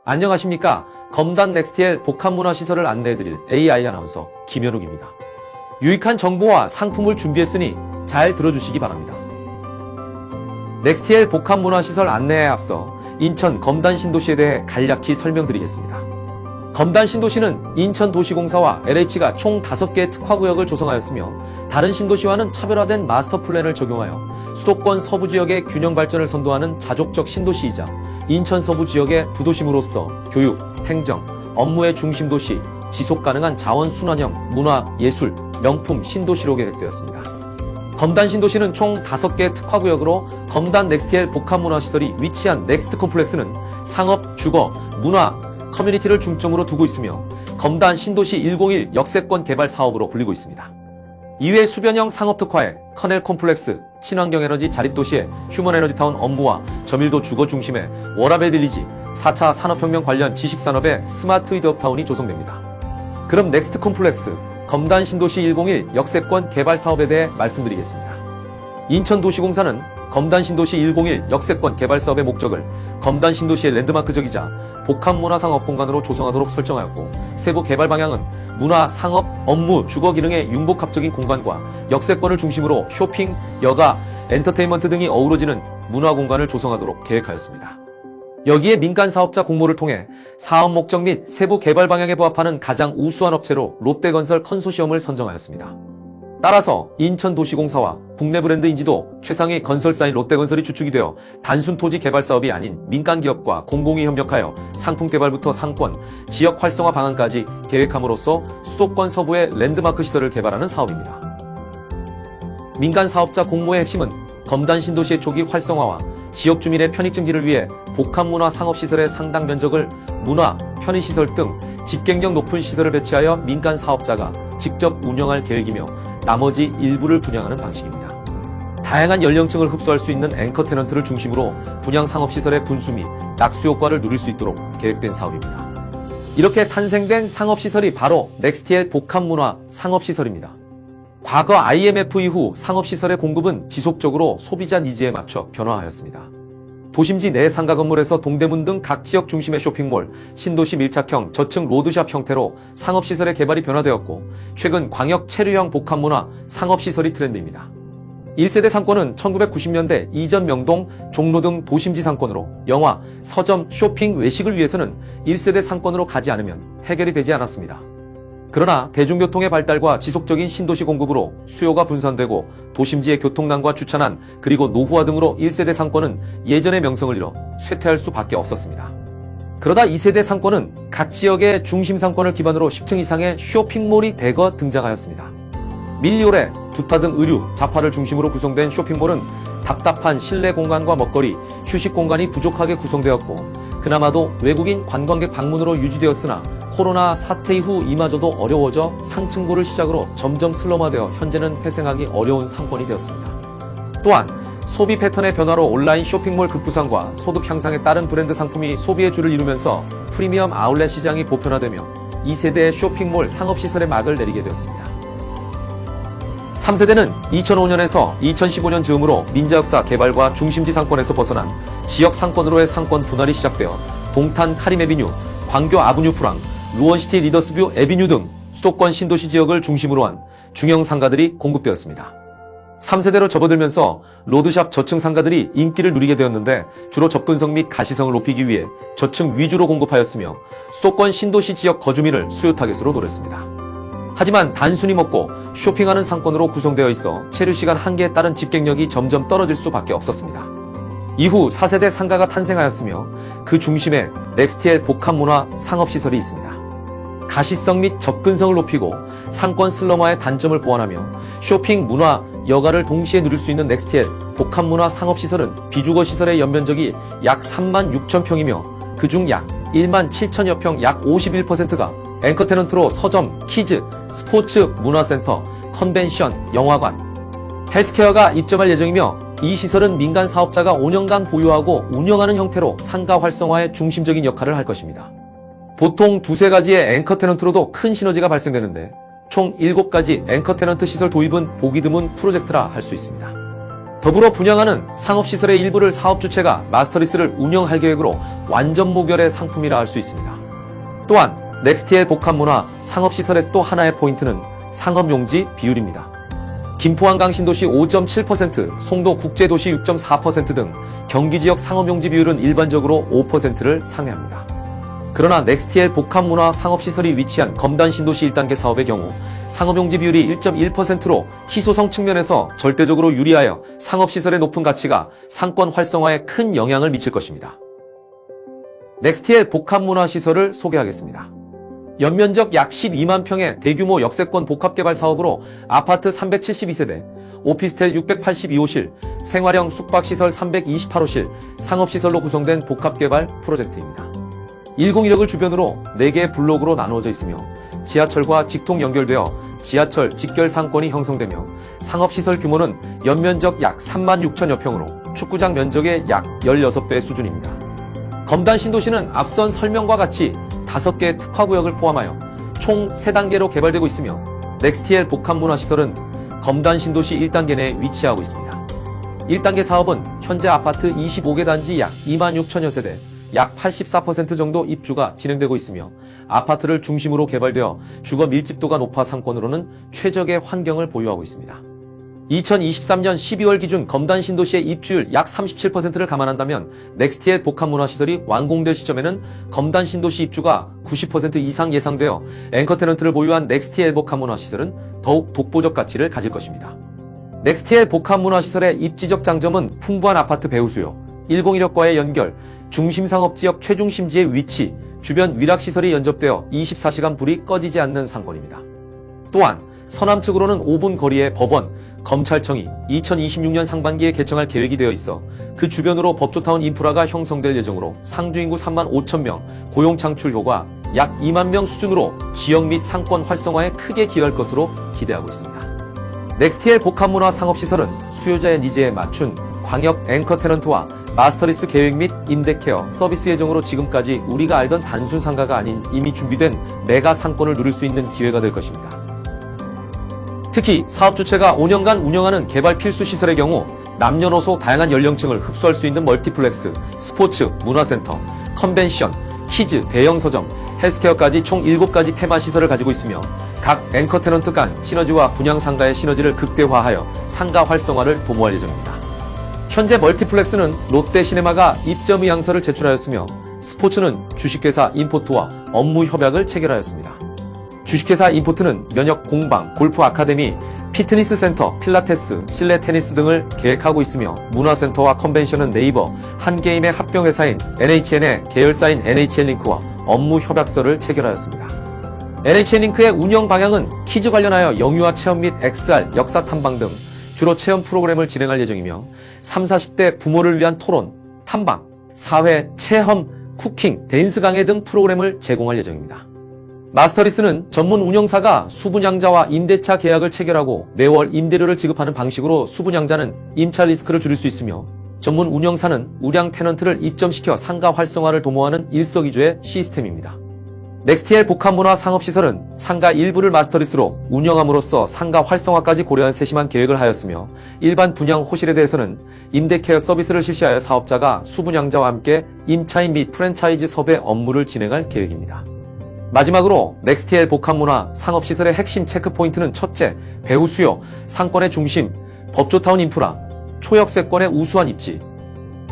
안녕하십니까. 검단 넥스티엘 복합문화시설을 안내해드릴 AI 아나운서 김현욱입니다. 유익한 정보와 상품을 준비했으니 잘 들어주시기 바랍니다. 넥스티엘 복합문화시설 안내에 앞서 인천 검단 신도시에 대해 간략히 설명드리겠습니다. 검단 신도시는 인천도시공사와 LH가 총 5개의 특화구역을 조성하였으며 다른 신도시와는 차별화된 마스터 플랜을 적용하여 수도권 서부 지역의 균형 발전을 선도하는 자족적 신도시이자 인천 서부 지역의 부도심으로서 교육, 행정, 업무의 중심도시, 지속가능한 자원순환형 문화, 예술, 명품 신도시로 계획되었습니다. 검단 신도시는 총 5개의 특화구역으로 검단 넥스티엘 복합문화시설이 위치한 넥스트 콤플렉스는 상업, 주거, 문화, 커뮤니티를 중점으로 두고 있으며 검단 신도시 101 역세권 개발 사업으로 불리고 있습니다. 이외 수변형 상업특화의 커넬 콤플렉스, 친환경에너지 자립도시의 휴먼에너지타운 업무와 저밀도 주거 중심의 워라벨 빌리지, 4차 산업혁명 관련 지식산업의 스마트 히드업타운이 조성됩니다. 그럼 넥스트 콤플렉스, 검단 신도시 101 역세권 개발 사업에 대해 말씀드리겠습니다. 인천도시공사는 검단 신도시 101 역세권 개발 사업의 목적을 검단 신도시의 랜드마크적이자 복합문화상업공간으로 조성하도록 설정하였고, 세부 개발 방향은 문화, 상업, 업무, 주거 기능의 융복합적인 공간과 역세권을 중심으로 쇼핑, 여가, 엔터테인먼트 등이 어우러지는 문화공간을 조성하도록 계획하였습니다. 여기에 민간 사업자 공모를 통해 사업 목적 및 세부 개발 방향에 부합하는 가장 우수한 업체로 롯데건설 컨소시엄을 선정하였습니다. 따라서 인천도시공사와 국내 브랜드 인지도 최상위 건설사인 롯데건설이 주축이 되어 단순 토지 개발 사업이 아닌 민간기업과 공공이 협력하여 상품 개발부터 상권, 지역 활성화 방안까지 계획함으로써 수도권 서부의 랜드마크 시설을 개발하는 사업입니다. 민간 사업자 공모의 핵심은 검단 신도시의 초기 활성화와 지역 주민의 편익 증진을 위해 복합문화 상업시설의 상당 면적을 문화, 편의시설 등 집행력 높은 시설을 배치하여 민간 사업자가 직접 운영할 계획이며 나머지 일부를 분양하는 방식입니다. 다양한 연령층을 흡수할 수 있는 앵커 테넌트를 중심으로 분양 상업시설의 분수 및 낙수 효과를 누릴 수 있도록 계획된 사업입니다. 이렇게 탄생된 상업시설이 바로 넥스티엘 복합문화 상업시설입니다. 과거 IMF 이후 상업시설의 공급은 지속적으로 소비자 니즈에 맞춰 변화하였습니다. 도심지 내 상가 건물에서 동대문 등 각 지역 중심의 쇼핑몰, 신도시 밀착형 저층 로드샵 형태로 상업시설의 개발이 변화되었고, 최근 광역 체류형 복합문화 상업시설이 트렌드입니다. 1세대 상권은 1990년대 이전 명동, 종로 등 도심지 상권으로 영화, 서점, 쇼핑, 외식을 위해서는 1세대 상권으로 가지 않으면 해결이 되지 않았습니다. 그러나 대중교통의 발달과 지속적인 신도시 공급으로 수요가 분산되고 도심지의 교통난과 주차난 그리고 노후화 등으로 1세대 상권은 예전의 명성을 잃어 쇠퇴할 수밖에 없었습니다. 그러다 2세대 상권은 각 지역의 중심 상권을 기반으로 10층 이상의 쇼핑몰이 대거 등장하였습니다. 밀리오레, 두타 등 의류, 잡화를 중심으로 구성된 쇼핑몰은 답답한 실내 공간과 먹거리, 휴식 공간이 부족하게 구성되었고, 그나마도 외국인 관광객 방문으로 유지되었으나 코로나 사태 이후 이마저도 어려워져 상층고를 시작으로 점점 슬럼화되어 현재는 회생하기 어려운 상권이 되었습니다. 또한 소비 패턴의 변화로 온라인 쇼핑몰 급부상과 소득 향상에 따른 브랜드 상품이 소비의 줄을 이루면서 프리미엄 아울렛 시장이 보편화되며 2세대의 쇼핑몰 상업시설의 막을 내리게 되었습니다. 3세대는 2005년에서 2015년 즈음으로 민자역사 개발과 중심지 상권에서 벗어난 지역 상권으로의 상권 분할이 시작되어 동탄 카림 에비뉴, 광교 아브뉴 프랑, 루원시티 리더스뷰 에비뉴 등 수도권 신도시 지역을 중심으로 한 중형 상가들이 공급되었습니다. 3세대로 접어들면서 로드샵 저층 상가들이 인기를 누리게 되었는데, 주로 접근성 및 가시성을 높이기 위해 저층 위주로 공급하였으며 수도권 신도시 지역 거주민을 수요 타겟으로 노렸습니다. 하지만 단순히 먹고 쇼핑하는 상권으로 구성되어 있어 체류시간 한계에 따른 집객력이 점점 떨어질 수밖에 없었습니다. 이후 4세대 상가가 탄생하였으며 그 중심에 넥스티엘 복합문화 상업시설이 있습니다. 가시성 및 접근성을 높이고 상권 슬럼화의 단점을 보완하며 쇼핑, 문화, 여가를 동시에 누릴 수 있는 넥스티엘 복합문화 상업시설은 비주거 시설의 연면적이 약 36,000평이며 그중 약 17,000여 평 약 51%가 앵커 테넌트로 서점, 키즈, 스포츠, 문화센터, 컨벤션, 영화관, 헬스케어가 입점할 예정이며, 이 시설은 민간 사업자가 5년간 보유하고 운영하는 형태로 상가 활성화의 중심적인 역할을 할 것입니다. 보통 2-3가지의 앵커 테넌트로도 큰 시너지가 발생되는데, 총 7가지 앵커 테넌트 시설 도입은 보기 드문 프로젝트라 할 수 있습니다. 더불어 분양하는 상업시설의 일부를 사업주체가 마스터리스를 운영할 계획으로 완전 무결의 상품이라 할 수 있습니다. 또한 넥스티엘 복합문화 상업시설의 또 하나의 포인트는 상업용지 비율입니다. 김포 한강신도시 5.7%, 송도 국제도시 6.4% 등 경기지역 상업용지 비율은 일반적으로 5%를 상회합니다. 그러나 넥스티엘 복합문화 상업시설이 위치한 검단신도시 1단계 사업의 경우 상업용지 비율이 1.1%로 희소성 측면에서 절대적으로 유리하여 상업시설의 높은 가치가 상권 활성화에 큰 영향을 미칠 것입니다. 넥스티엘 복합문화 시설을 소개하겠습니다. 연면적 약 12만 평의 대규모 역세권 복합개발 사업으로 아파트 372세대, 오피스텔 682호실, 생활형 숙박시설 328호실, 상업시설로 구성된 복합개발 프로젝트입니다. 101억을 주변으로 4개의 블록으로 나누어져 있으며 지하철과 직통 연결되어 지하철 직결 상권이 형성되며 상업시설 규모는 연면적 약 3만 6천여 평으로 축구장 면적의 약 16배 수준입니다. 검단 신도시는 앞선 설명과 같이 5개의 특화구역을 포함하여 총 3단계로 개발되고 있으며 넥스티엘 복합문화시설은 검단 신도시 1단계 내에 위치하고 있습니다. 1단계 사업은 현재 아파트 25개 단지 약 2만 6천여 세대, 약 84% 정도 입주가 진행되고 있으며 아파트를 중심으로 개발되어 주거 밀집도가 높아 상권으로는 최적의 환경을 보유하고 있습니다. 2023년 12월 기준 검단 신도시의 입주율 약 37%를 감안한다면 넥스티엘 복합문화시설이 완공될 시점에는 검단 신도시 입주가 90% 이상 예상되어 앵커 테넌트를 보유한 넥스티엘 복합문화시설은 더욱 독보적 가치를 가질 것입니다. 넥스티엘 복합문화시설의 입지적 장점은 풍부한 아파트 배후 수요, 101억과의 연결, 중심상업지역 최중심지의 위치, 주변 위락시설이 연접되어 24시간 불이 꺼지지 않는 상권입니다. 또한 서남측으로는 5분 거리의 법원, 검찰청이 2026년 상반기에 개청할 계획이 되어 있어 그 주변으로 법조타운 인프라가 형성될 예정으로 상주 인구 3만 5천 명, 고용 창출 효과 약 2만 명 수준으로 지역 및 상권 활성화에 크게 기여할 것으로 기대하고 있습니다. 넥스티엘 복합문화 상업시설은 수요자의 니즈에 맞춘 광역 앵커 테넌트와 마스터리스 계획 및 임대케어 서비스 예정으로 지금까지 우리가 알던 단순 상가가 아닌 이미 준비된 메가 상권을 누릴 수 있는 기회가 될 것입니다. 특히 사업 주체가 5년간 운영하는 개발 필수 시설의 경우 남녀노소 다양한 연령층을 흡수할 수 있는 멀티플렉스, 스포츠, 문화센터, 컨벤션, 키즈, 대형 서점, 헬스케어까지 총 7가지 테마 시설을 가지고 있으며 각 앵커 테넌트 간 시너지와 분양 상가의 시너지를 극대화하여 상가 활성화를 도모할 예정입니다. 현재 멀티플렉스는 롯데시네마가 입점 의향서를 제출하였으며 스포츠는 주식회사 인포트와 업무 협약을 체결하였습니다. 주식회사 인포트는 면역 공방, 골프 아카데미, 피트니스 센터, 필라테스, 실내 테니스 등을 계획하고 있으며 문화센터와 컨벤션은 네이버, 한게임의 합병회사인 NHN의 계열사인 NHN링크와 업무 협약서를 체결하였습니다. NHN링크의 운영 방향은 키즈 관련하여 영유아 체험 및 XR, 역사 탐방 등 주로 체험 프로그램을 진행할 예정이며 30, 40대 부모를 위한 토론, 탐방, 사회, 체험, 쿠킹, 댄스 강의 등 프로그램을 제공할 예정입니다. 마스터리스는 전문 운영사가 수분양자와 임대차 계약을 체결하고 매월 임대료를 지급하는 방식으로 수분양자는 임차 리스크를 줄일 수 있으며 전문 운영사는 우량 테넌트를 입점시켜 상가 활성화를 도모하는 일석이조의 시스템입니다. 넥스티엘 복합문화 상업시설은 상가 일부를 마스터리스로 운영함으로써 상가 활성화까지 고려한 세심한 계획을 하였으며 일반 분양 호실에 대해서는 임대케어 서비스를 실시하여 사업자가 수분양자와 함께 임차인 및 프랜차이즈 섭외 업무를 진행할 계획입니다. 마지막으로 넥스티엘 복합문화 상업시설의 핵심 체크포인트는 첫째, 배후 수요, 상권의 중심, 법조타운 인프라, 초역세권의 우수한 입지.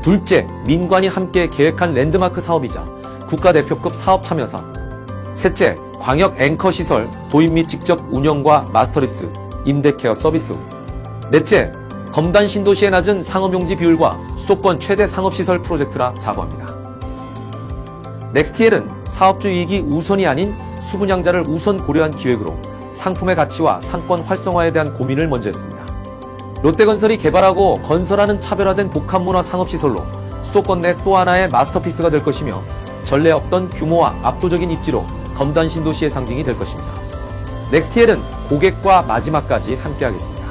둘째, 민관이 함께 계획한 랜드마크 사업이자 국가대표급 사업 참여사. 셋째, 광역 앵커 시설, 도입 및 직접 운영과 마스터리스, 임대케어 서비스. 넷째, 검단 신도시의 낮은 상업용지 비율과 수도권 최대 상업시설 프로젝트라 자부합니다. 넥스티엘은 사업주 이익이 우선이 아닌 수분양자를 우선 고려한 기획으로 상품의 가치와 상권 활성화에 대한 고민을 먼저 했습니다. 롯데건설이 개발하고 건설하는 차별화된 복합문화 상업시설로 수도권 내 또 하나의 마스터피스가 될 것이며 전례 없던 규모와 압도적인 입지로 검단 신도시의 상징이 될 것입니다. 넥스티엘은 고객과 마지막까지 함께하겠습니다.